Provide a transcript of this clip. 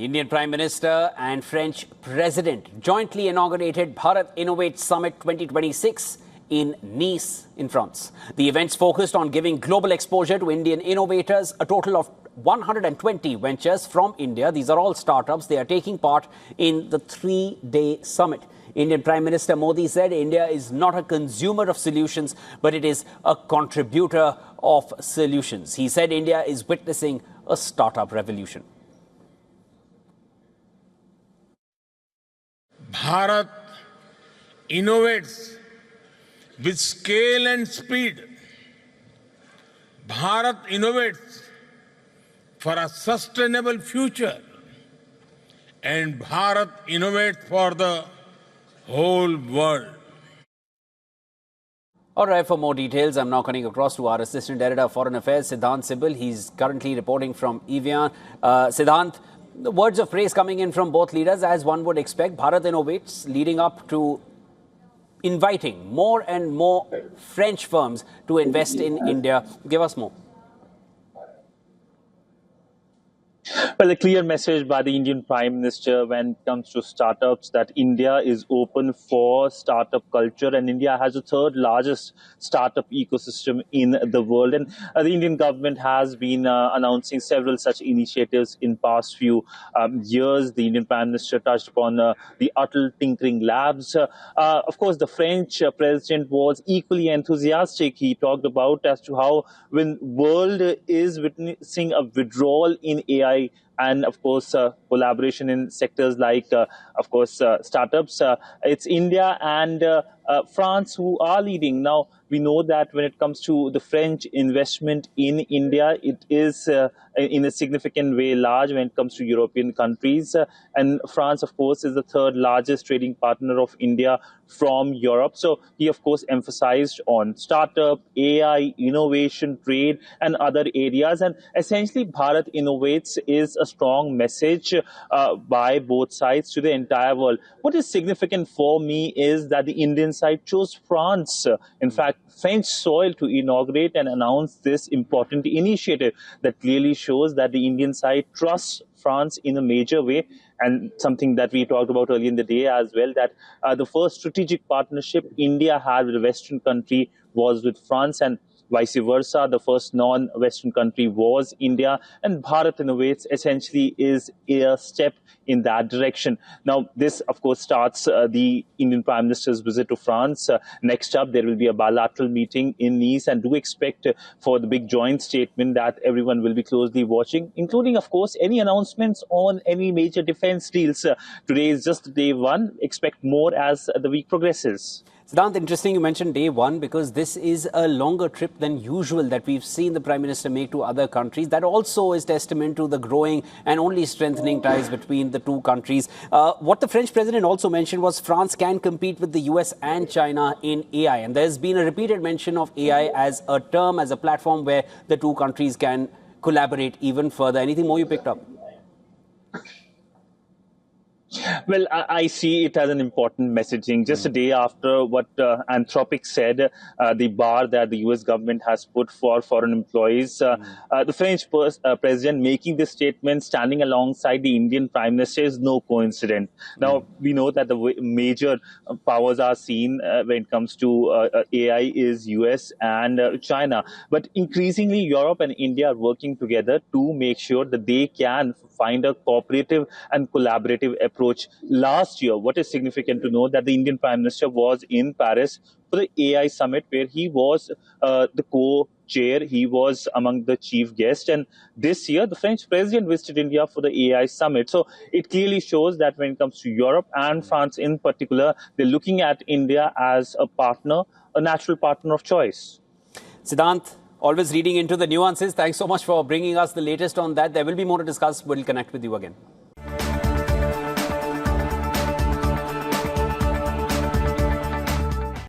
Indian Prime Minister and French President jointly inaugurated Bharat Innovates Summit 2026 in Nice in France. The events focused on giving global exposure to Indian innovators, a total of 120 ventures from India. These are all startups. They are taking part in the three-day summit. Indian Prime Minister Modi said India is not a consumer of solutions, but it is a contributor of solutions. He said India is witnessing a startup revolution. Bharat innovates with scale and speed. Bharat innovates for a sustainable future. And Bharat innovates for the whole world. All right, for more details, I'm now cutting across to our Assistant Editor of Foreign Affairs, Siddhant Sibal. He's currently reporting from WION. Siddhant, the words of praise coming in from both leaders, as one would expect. Bharat Innovates leading up to inviting more and more French firms to invest in India. Give us more. Well, a clear message by the Indian Prime Minister when it comes to startups that India is open for startup culture, and India has the third largest startup ecosystem in the world. And the Indian government has been announcing several such initiatives in past few years. The Indian Prime Minister touched upon the Atal Tinkering Labs. Of course, the French president was equally enthusiastic. He talked about as to how when world is witnessing a withdrawal in AI and, of course, collaboration in sectors like, of course, startups. It's India and France who are leading. Now, we know that when it comes to the French investment in India, it is in a significant way large when it comes to European countries. And France, of course, is the third largest trading partner of India from Europe. So he, of course, emphasized on startup, AI, innovation, trade, and other areas. And essentially, Bharat Innovates is a strong message by both sides to the entire world. What is significant for me is that the Indian side chose France, in fact, French soil, to inaugurate and announce this important initiative that clearly shows that the Indian side trusts France in a major way, and something that we talked about earlier in the day as well, that the first strategic partnership India had with a Western country was with France, and vice versa. The first non-Western country was India, and Bharat Innovates essentially is a step in that direction. Now, this, of course, starts the Indian Prime Minister's visit to France. Next up, there will be a bilateral meeting in Nice, and do expect for the big joint statement that everyone will be closely watching, including, of course, any announcements on any major defense deals. Today is just day one. Expect more as the week progresses. Siddhant, interesting you mentioned day one, because this is a longer trip than usual that we've seen the Prime Minister make to other countries. That also is testament to the growing and only strengthening ties between the two countries. What the French President also mentioned was France can compete with the US and China in AI. And there's been a repeated mention of AI as a term, as a platform where the two countries can collaborate even further. Anything more you picked up? Well, I see it as an important messaging. Just a day after what Anthropic said, the bar that the US government has put for foreign employees, the French president making this statement, standing alongside the Indian Prime Minister, is no coincidence. Now, we know that the major powers are seen when it comes to AI is US and China. But increasingly, Europe and India are working together to make sure that they can find a cooperative and collaborative approach. Last year, what is significant to know that the Indian Prime Minister was in Paris for the AI summit, where he was the co-chair. He was among the chief guests. And this year, the French president visited India for the AI summit. So it clearly shows that when it comes to Europe and France in particular, they're looking at India as a partner, a natural partner of choice. Siddhant, always reading into the nuances. Thanks so much for bringing us the latest on that. There will be more to discuss. We'll connect with you again.